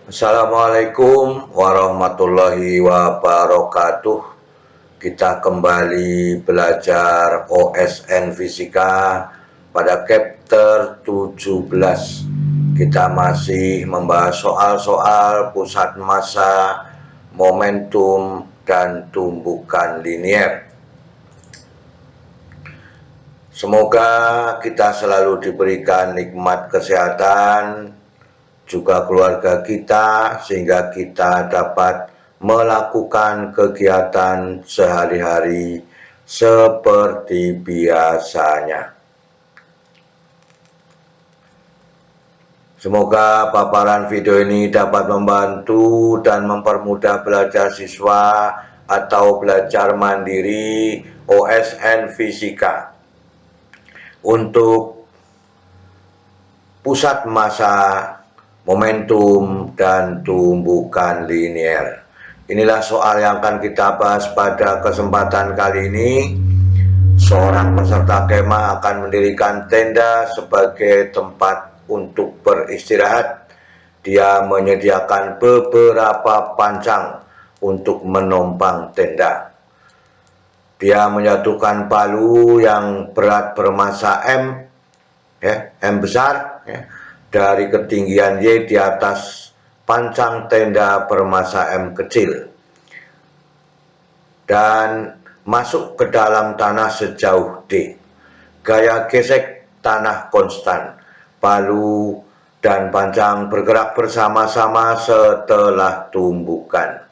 Assalamualaikum warahmatullahi wabarakatuh. Kita kembali belajar OSN Fisika pada chapter 17. Kita masih membahas soal-soal pusat massa, momentum, dan tumbukan linier. Semoga kita selalu diberikan nikmat kesehatan, juga keluarga kita, sehingga kita dapat melakukan kegiatan sehari-hari seperti biasanya. Semoga paparan video ini dapat membantu dan mempermudah belajar siswa atau belajar mandiri OSN Fisika. Untuk pusat massa, momentum, dan tumbukan linier. Inilah soal yang akan kita bahas pada kesempatan kali ini. Seorang peserta kemah akan mendirikan tenda sebagai tempat untuk beristirahat. Dia menyediakan beberapa pancang untuk menopang tenda. Dia menyatukan palu yang berat bermassa M, M besar, dari ketinggian Y di atas pancang tenda bermassa M kecil, dan masuk ke dalam tanah sejauh D. Gaya gesek tanah konstan. Palu dan pancang bergerak bersama-sama setelah tumbukan.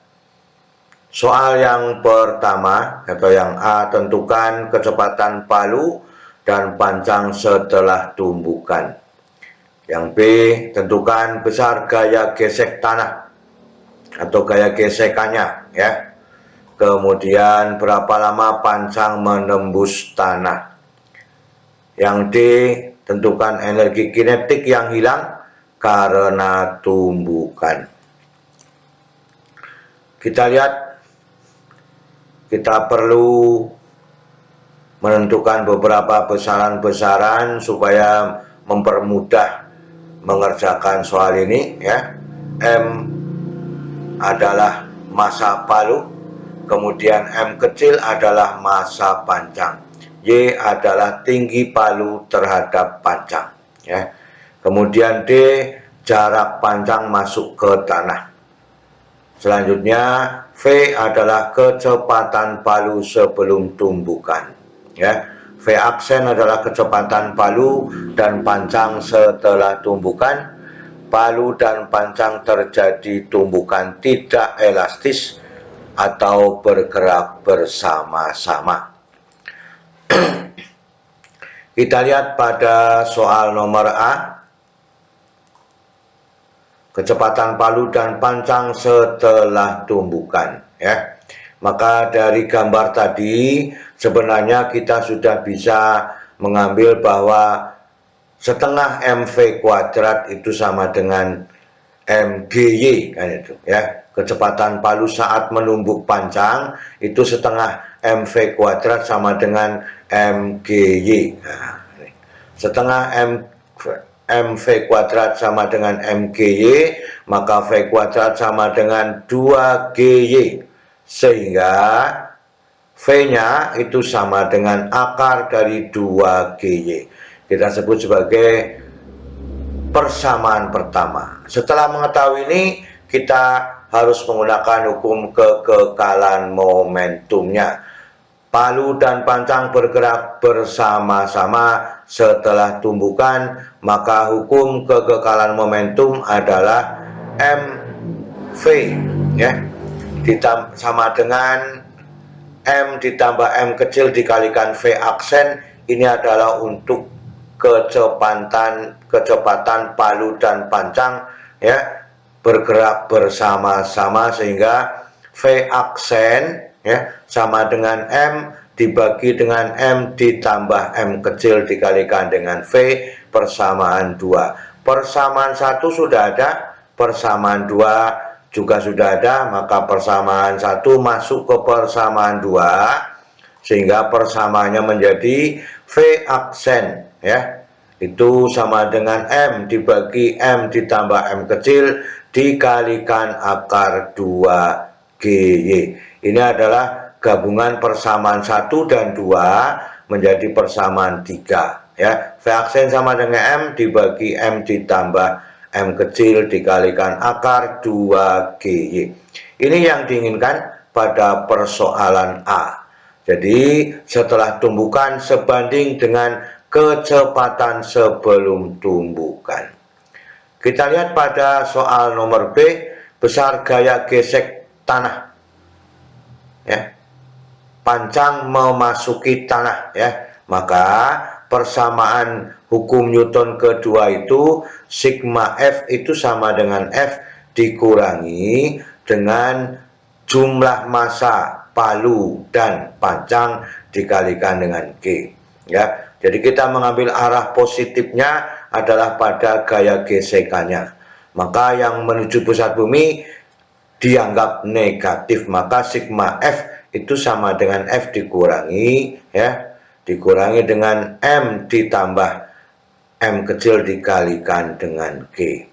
Soal yang pertama, atau yang A, tentukan kecepatan palu dan pancang setelah tumbukan. Yang B, tentukan besar gaya gesek tanah atau gaya gesekannya, ya. Kemudian berapa lama pancang menembus tanah. Yang D, tentukan energi kinetik yang hilang karena tumbukan. Kita lihat, kita perlu menentukan beberapa besaran-besaran supaya mempermudah mengerjakan soal ini, ya. M adalah massa palu, kemudian M kecil adalah massa pancang, Y adalah tinggi palu terhadap pancang, ya. Kemudian D, jarak pancang masuk ke tanah. Selanjutnya V adalah kecepatan palu sebelum tumbukan, ya. V aksen adalah kecepatan palu dan pancang setelah tumbukan. Palu dan pancang terjadi tumbukan tidak elastis atau bergerak bersama-sama. Kita lihat pada soal nomor A. Kecepatan palu dan pancang setelah tumbukan, ya. Maka dari gambar tadi sebenarnya kita sudah bisa mengambil bahwa setengah mv kuadrat itu sama dengan mgy, kan itu, ya. Kecepatan palu saat menumbuk pancang itu setengah mv kuadrat sama dengan mgy. Nah, setengah mv kuadrat sama dengan mgy, maka v kuadrat sama dengan 2gy, sehingga v-nya itu sama dengan akar dari 2gy. Kita sebut sebagai persamaan pertama. Setelah mengetahui ini, kita harus menggunakan hukum kekekalan momentumnya. Palu dan pancang bergerak bersama-sama setelah tumbukan, maka hukum kekekalan momentum adalah mv, ya, sama dengan m ditambah m kecil dikalikan v aksen. Ini adalah untuk kecepatan palu dan pancang, ya, bergerak bersama-sama, sehingga v aksen, ya, sama dengan M dibagi dengan M ditambah M kecil dikalikan dengan V persamaan 2. Persamaan 1 sudah ada, persamaan 2 juga sudah ada, maka persamaan 1 masuk ke persamaan 2, sehingga persamaannya menjadi V aksen, ya. itu sama dengan M dibagi M ditambah M kecil dikalikan akar 2GY. Ini adalah gabungan persamaan 1 dan 2 menjadi persamaan 3 ya. V aksen sama dengan M dibagi M ditambah M kecil dikalikan akar 2GY. Ini yang diinginkan pada persoalan A. Jadi setelah tumbukan sebanding dengan kecepatan sebelum tumbukan. Kita lihat pada soal nomor B, besar gaya gesek tanah. Ya. Pancang memasuki tanah ya. Maka persamaan hukum Newton kedua itu sigma F itu sama dengan F dikurangi dengan jumlah massa palu dan pancang dikalikan dengan G ya. Jadi kita mengambil arah positifnya adalah pada gaya gesekannya. Maka yang menuju pusat bumi dianggap negatif, maka sigma F itu sama dengan F dikurangi ya, dikurangi dengan M ditambah M kecil dikalikan dengan G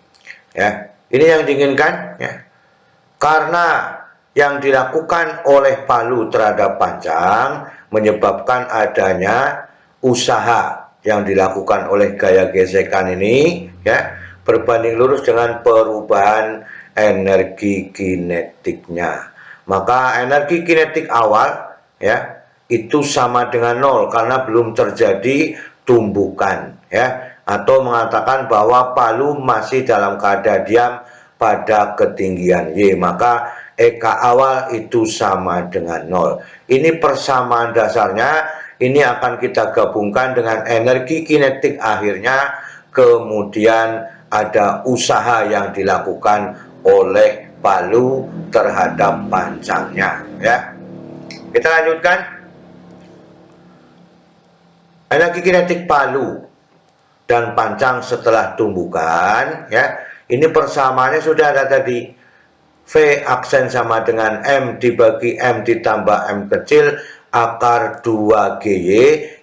ya. Ini yang diinginkan ya. Karena yang dilakukan oleh palu terhadap pancang menyebabkan adanya usaha yang dilakukan oleh gaya gesekan ini ya, berbanding lurus dengan perubahan energi kinetiknya. Maka energi kinetik awal ya itu sama dengan 0 karena belum terjadi tumbukan ya, atau mengatakan bahwa palu masih dalam keadaan diam pada ketinggian Y, maka EK awal itu sama dengan 0. Ini persamaan dasarnya, ini akan kita gabungkan dengan energi kinetik akhirnya, kemudian ada usaha yang dilakukan oleh palu terhadap pancangnya ya. Kita lanjutkan. Energi kinetik palu dan pancang setelah tumbukan ya. Ini persamaannya sudah ada tadi. V aksen sama dengan M dibagi M ditambah M kecil akar 2GY.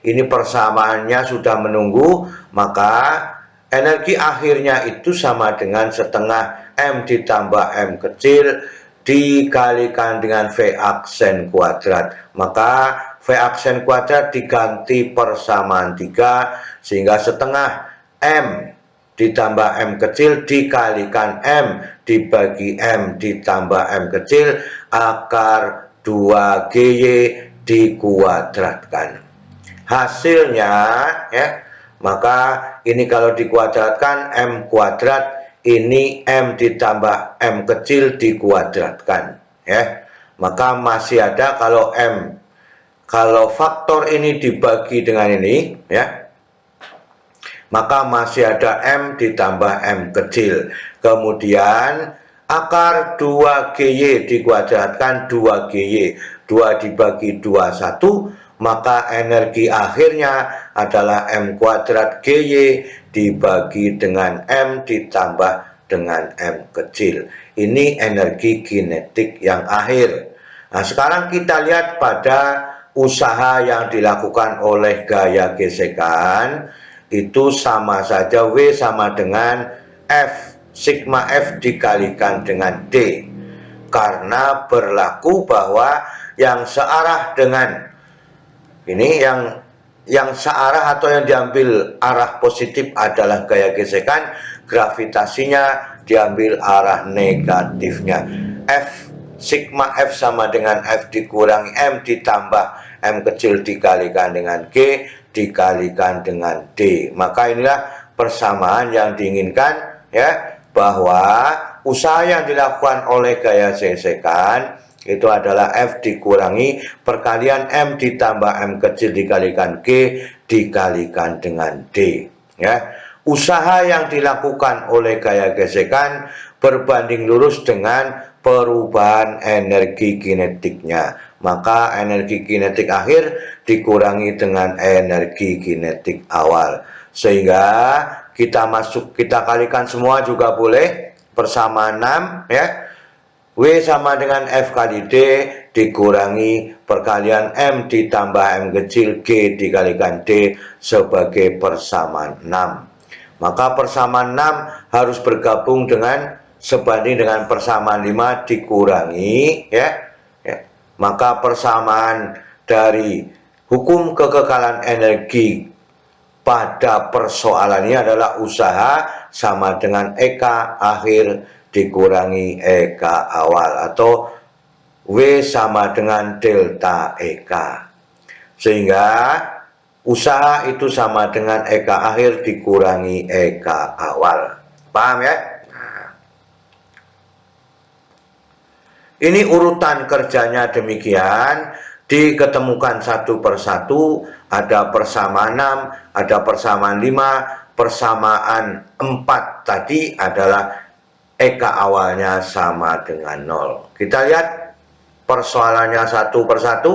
Ini persamaannya sudah menunggu, maka energi akhirnya itu sama dengan setengah M ditambah M kecil dikalikan dengan V aksen kuadrat. Maka V aksen kuadrat diganti persamaan 3 sehingga setengah M ditambah M kecil dikalikan M dibagi M ditambah M kecil akar 2GY dikuadratkan. Hasilnya ya, maka ini kalau dikuadratkan M kuadrat, ini M ditambah M kecil dikuadratkan ya. Maka masih ada kalau faktor ini dibagi dengan ini ya, maka masih ada M ditambah M kecil. Kemudian akar 2GY dikuadratkan 2GY. 2 dibagi 2, 1. Maka energi akhirnya adalah M kuadrat GY dibagi dengan M ditambah dengan M kecil. Ini energi kinetik yang akhir. Nah, sekarang kita lihat pada usaha yang dilakukan oleh gaya gesekan. Itu sama saja W sama dengan F, sigma F dikalikan dengan D, karena berlaku bahwa yang searah dengan ini, yang searah atau yang diambil arah positif adalah gaya gesekan, gravitasinya diambil arah negatifnya. F sigma F sama dengan F dikurangi M ditambah M kecil dikalikan dengan G dikalikan dengan D. Maka inilah persamaan yang diinginkan ya, bahwa usaha yang dilakukan oleh gaya gesekan itu adalah F dikurangi perkalian M ditambah M kecil dikalikan G dikalikan dengan D ya. Usaha yang dilakukan oleh gaya gesekan berbanding lurus dengan perubahan energi kinetiknya. Maka energi kinetik akhir dikurangi dengan energi kinetik awal. Sehingga kita kalikan semua juga boleh. Persamaan 6 ya. W sama dengan F kali D dikurangi perkalian M ditambah M kecil G dikalikan D sebagai persamaan 6. Maka persamaan 6 harus bergabung dengan sebanding dengan persamaan 5 dikurangi maka persamaan dari hukum kekekalan energi pada persoalan ini adalah usaha sama dengan EK akhir dikurangi EK awal atau W sama dengan delta EK. Sehingga usaha itu sama dengan EK akhir dikurangi EK awal. Paham ya? Ini urutan kerjanya demikian, diketemukan satu persatu, ada persamaan 6, ada persamaan 5, persamaan 4 tadi adalah EK awalnya sama dengan 0. Kita lihat persoalannya satu persatu.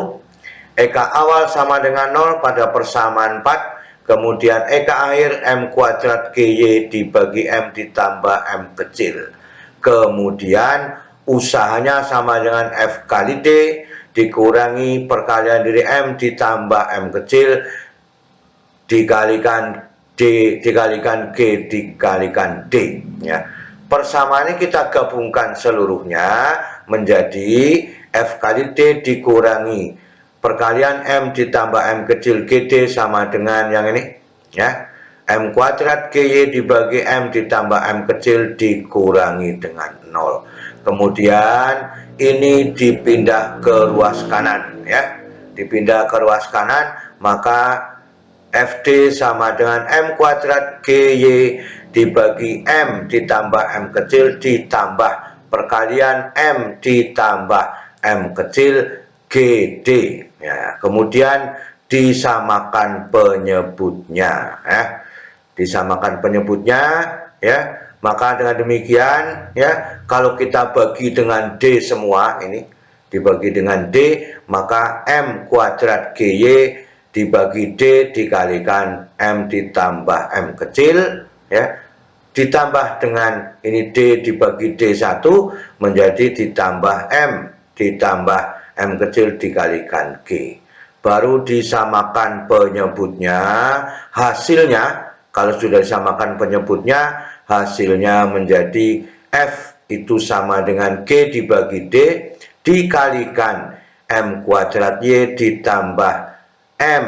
EK awal sama dengan 0 pada persamaan 4, kemudian EK akhir M kuadrat GY dibagi M ditambah M kecil. Kemudian usahanya sama dengan F kali D dikurangi perkalian dari M ditambah M kecil dikalikan D dikalikan G dikalikan D ya. Persamaan ini kita gabungkan seluruhnya menjadi F kali D dikurangi perkalian M ditambah M kecil GD sama dengan yang ini ya. M kuadrat GY dibagi M ditambah M kecil dikurangi dengan 0. Kemudian ini dipindah ke ruas kanan ya. Dipindah ke ruas kanan, maka FD sama dengan M kuadrat GY dibagi M ditambah M kecil ditambah perkalian M ditambah M kecil GD ya. Kemudian disamakan penyebutnya ya. Disamakan penyebutnya ya. Maka dengan demikian ya, kalau kita bagi dengan D semua ini dibagi dengan D, maka M kuadrat GY dibagi D dikalikan M ditambah M kecil ya, ditambah dengan ini D dibagi D1 menjadi ditambah M ditambah M kecil dikalikan G. Baru disamakan penyebutnya, hasilnya kalau sudah disamakan penyebutnya, hasilnya menjadi F itu sama dengan G dibagi D dikalikan M kuadrat Y ditambah M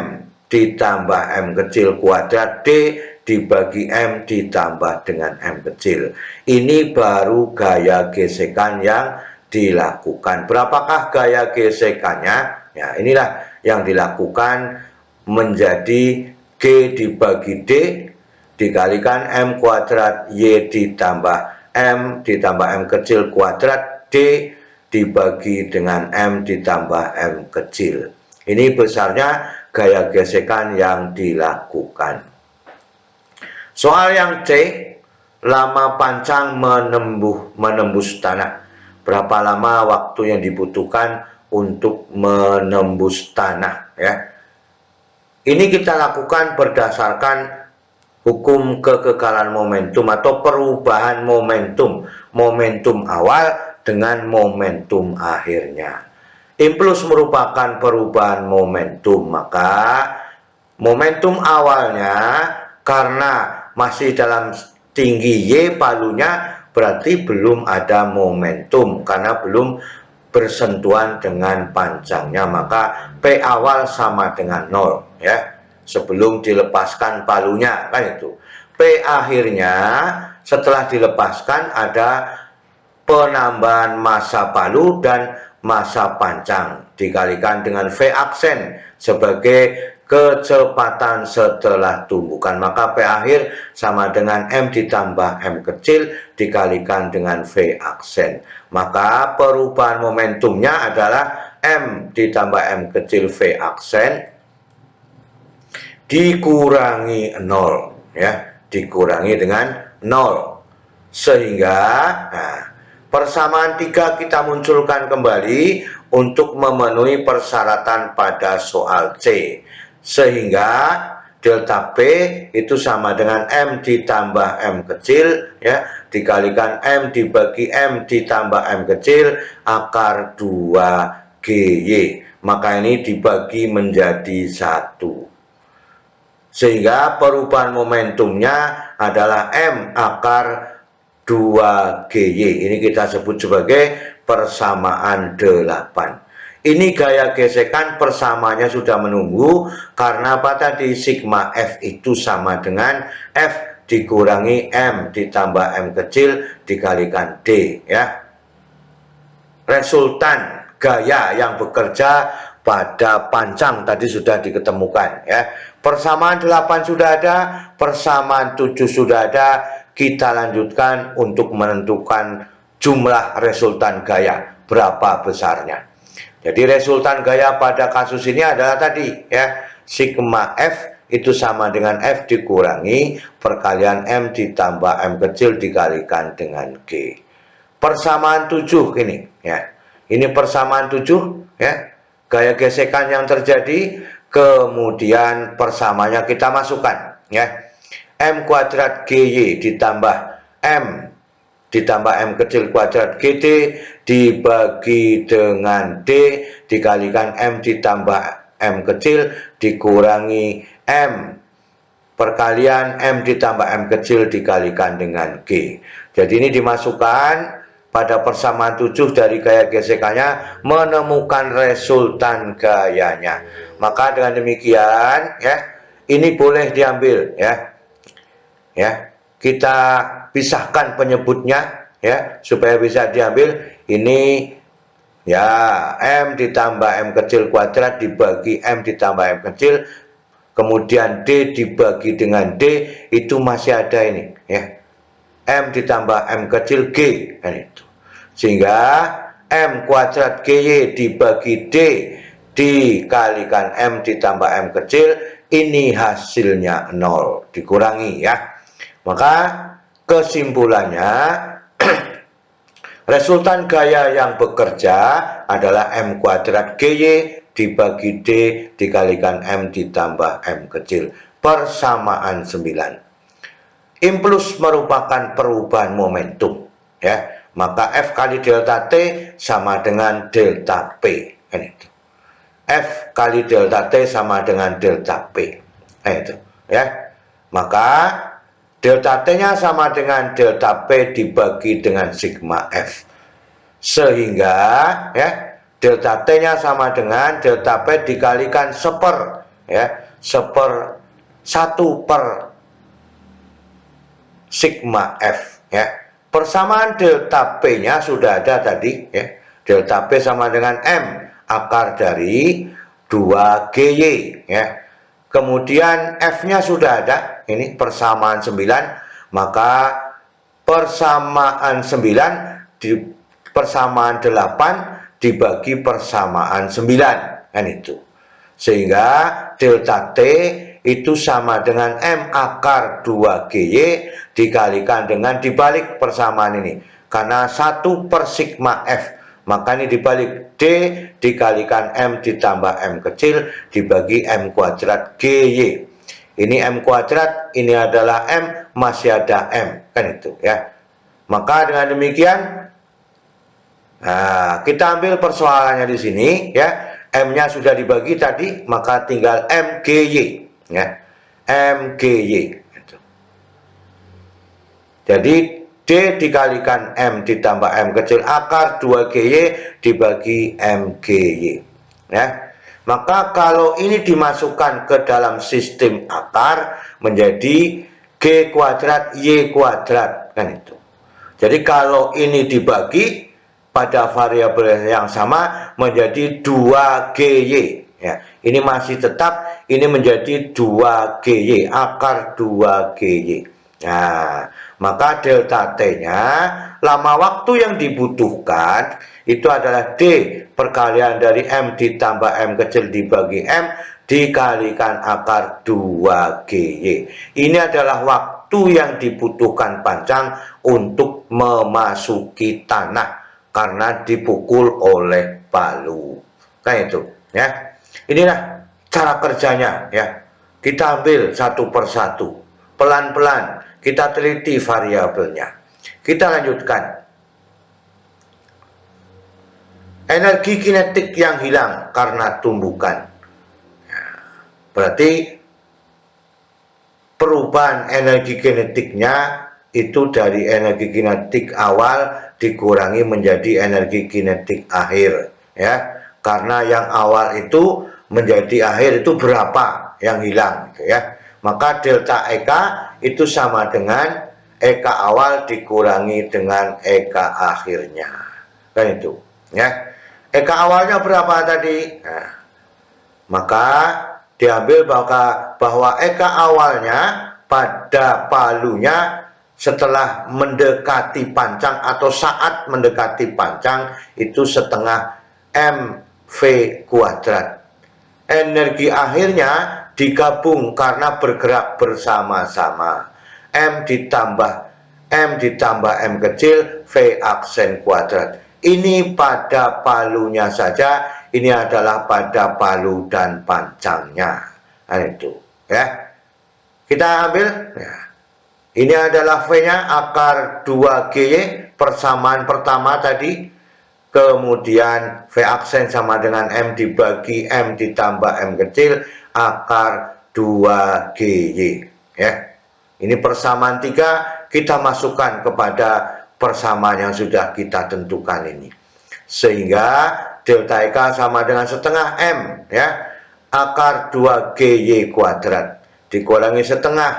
ditambah M kecil kuadrat D dibagi M ditambah dengan M kecil. Ini baru gaya gesekan yang dilakukan. Berapakah gaya gesekannya? Ya, inilah yang dilakukan menjadi G dibagi D dikalikan M kuadrat Y ditambah M kecil kuadrat D dibagi dengan M ditambah M kecil. Ini besarnya gaya gesekan yang dilakukan. Soal yang C, lama pancang menembus tanah. Berapa lama waktu yang dibutuhkan untuk menembus tanah ya. Ini kita lakukan berdasarkan hukum kekekalan momentum atau perubahan momentum. Momentum awal dengan momentum akhirnya. Impuls merupakan perubahan momentum, maka momentum awalnya karena masih dalam tinggi Y palunya berarti belum ada momentum karena belum bersentuhan dengan panjangnya, maka P awal sama dengan 0 ya. Sebelum dilepaskan palunya kan itu. P akhirnya setelah dilepaskan ada penambahan massa palu dan massa panjang dikalikan dengan V aksen sebagai kecepatan setelah tumbukan, maka P akhir sama dengan M ditambah M kecil dikalikan dengan V aksen, maka perubahan momentumnya adalah M ditambah M kecil V aksen dikurangi 0 ya, dikurangi dengan 0 sehingga persamaan 3 kita munculkan kembali untuk memenuhi persyaratan pada soal C, sehingga delta P itu sama dengan M ditambah M kecil ya dikalikan M dibagi M ditambah M kecil akar 2 GY. Maka ini dibagi menjadi 1. Sehingga perubahan momentumnya adalah M akar 2GY. Ini kita sebut sebagai persamaan 8. Ini gaya gesekan persamaannya sudah menunggu, karena apa tadi? Sigma F itu sama dengan F dikurangi M ditambah M kecil dikalikan D, ya. Resultan gaya yang bekerja pada pancang tadi sudah diketemukan, ya. Persamaan 8 sudah ada, persamaan 7 sudah ada. Kita lanjutkan untuk menentukan jumlah resultan gaya, berapa besarnya. Jadi resultan gaya pada kasus ini adalah tadi, ya, sigma F itu sama dengan F dikurangi perkalian M ditambah M kecil dikalikan dengan G. Persamaan 7 ini, ya. Ini persamaan 7, ya. Gaya gesekan yang terjadi, kemudian persamanya kita masukkan, ya. M kuadrat GY ditambah M kecil kuadrat GD dibagi dengan D dikalikan M ditambah M kecil dikurangi M perkalian M ditambah M kecil dikalikan dengan G. Jadi ini dimasukkan pada persamaan 7 dari gaya gesekannya, menemukan resultan gayanya. Maka dengan demikian, ya, ini boleh diambil, ya. Kita pisahkan penyebutnya, ya, supaya bisa diambil. Ini, ya, M ditambah M kecil kuadrat dibagi M ditambah M kecil, kemudian D dibagi dengan D, itu masih ada ini, ya, M ditambah M kecil G, kan itu. Sehingga M kuadrat GY dibagi D dikalikan M ditambah M kecil, ini hasilnya 0, dikurangi, ya. Maka kesimpulannya resultan gaya yang bekerja adalah M kuadrat GY dibagi D dikalikan M ditambah M kecil, persamaan 9. Impuls merupakan perubahan momentum, ya. Maka F kali delta T sama dengan delta P, kan itu. F kali delta T sama dengan delta P, itu, ya. Maka delta T-nya sama dengan delta P dibagi dengan sigma F. Sehingga, ya, delta T-nya sama dengan delta P dikalikan 1/, ya, 1 per sigma F, ya. Persamaan delta P-nya sudah ada tadi, ya. Delta P sama dengan M akar dari 2GY, ya. Kemudian F-nya sudah ada, ini persamaan 9, maka persamaan 8 dibagi persamaan 9, kan itu. Sehingga delta T itu sama dengan M akar 2GY dikalikan dengan dibalik persamaan ini. Karena 1 per sigma F, maka ini dibalik D dikalikan M ditambah M kecil dibagi M kuadrat GY. Ini M kuadrat, ini adalah M, masih ada M, kan itu, ya. Maka dengan demikian, nah, kita ambil persoalannya di sini, ya. M-nya sudah dibagi tadi, maka tinggal MGY, ya. MGY. Gitu. Jadi D dikalikan M ditambah M kecil akar 2GY dibagi MGY, ya. Maka kalau ini dimasukkan ke dalam sistem akar menjadi G kuadrat Y kuadrat, kan itu. Jadi kalau ini dibagi pada variabel yang sama menjadi 2GY, ya. Ini masih tetap, ini menjadi 2GY akar 2GY. Nah, maka delta T-nya, lama waktu yang dibutuhkan itu adalah D perkalian dari M ditambah M kecil dibagi M dikalikan akar 2GY. Ini adalah waktu yang dibutuhkan pancang untuk memasuki tanah karena dipukul oleh palu. Kayak itu, ya. Inilah cara kerjanya, ya. Kita ambil satu persatu, pelan-pelan kita teliti variabelnya. Kita lanjutkan. energi kinetik yang hilang karena tumbukan. Berarti perubahan energi kinetiknya itu dari energi kinetik awal dikurangi menjadi energi kinetik akhir, ya. Karena yang awal itu menjadi akhir itu berapa yang hilang, gitu ya. Maka delta EK itu sama dengan EK awal dikurangi dengan EK akhirnya. Kan itu, ya. EK awalnya berapa tadi? Nah, maka diambil bahwa EK awalnya pada palunya setelah mendekati pancang atau saat mendekati pancang itu setengah mv kuadrat. Energi akhirnya digabung karena bergerak bersama-sama. M ditambah M kecil V aksen kuadrat. Ini pada palunya saja, ini adalah pada palu dan pancangnya. Nah, itu, ya. Kita ambil, ya. Ini adalah V-nya akar 2GY, persamaan pertama tadi. Kemudian V aksen sama dengan M dibagi M ditambah M kecil, akar 2GY, ya. Ini persamaan 3, kita masukkan kepada persamaan yang sudah kita tentukan ini. Sehingga delta EK sama dengan setengah M, ya. Akar 2GY kuadrat dikurangi setengah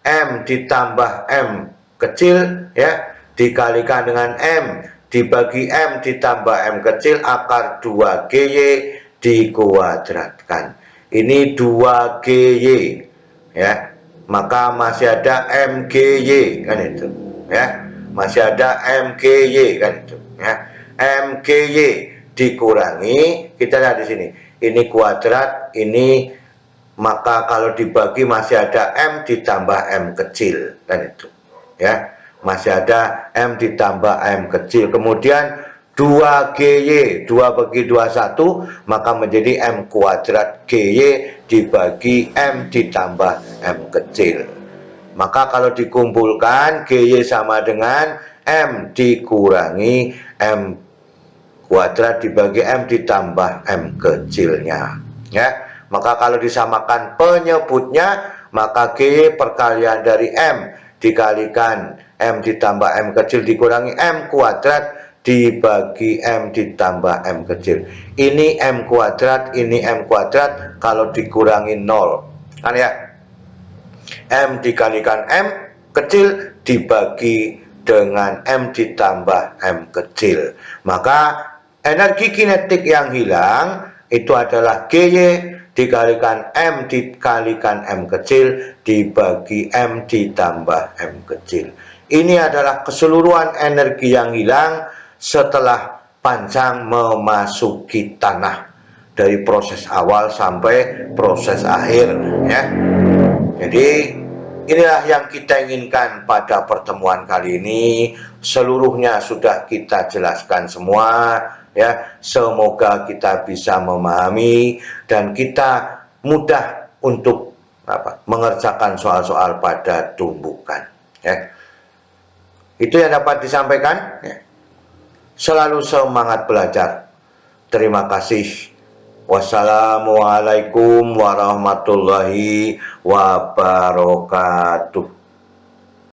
M ditambah M kecil, ya, dikalikan dengan M dibagi M ditambah M kecil, akar 2GY dikuadratkan. Ini 2GY, ya. Maka masih ada MGY, kan itu, ya. Masih ada MGY, kan itu, ya. MGY dikurangi, kita lihat di sini. Ini kuadrat, ini, maka kalau dibagi masih ada M ditambah M kecil, kan itu, ya. Masih ada M ditambah M kecil. Kemudian 2GY, 2 bagi 2 1, maka menjadi M kuadrat GY dibagi M ditambah M kecil. Maka kalau dikumpulkan GY sama dengan M dikurangi M kuadrat dibagi M ditambah M kecilnya, ya. Maka kalau disamakan penyebutnya, maka GY perkalian dari M dikalikan M ditambah M kecil dikurangi M kuadrat dibagi M ditambah M kecil. Ini M kuadrat, ini M kuadrat, kalau dikurangi 0, kan, ya. M dikalikan M kecil dibagi dengan M ditambah M kecil. Maka energi kinetik yang hilang itu adalah GY dikalikan M dikalikan M kecil dibagi M ditambah M kecil. Ini adalah keseluruhan energi yang hilang setelah pancang memasuki tanah dari proses awal sampai proses akhir, ya. Jadi inilah yang kita inginkan pada pertemuan kali ini. Seluruhnya sudah kita jelaskan semua, ya. Semoga kita bisa memahami dan kita mudah untuk mengerjakan soal-soal pada tumbukan, ya. Itu yang dapat disampaikan, ya. Selalu semangat belajar. Terima kasih. Wassalamualaikum warahmatullahi wabarakatuh.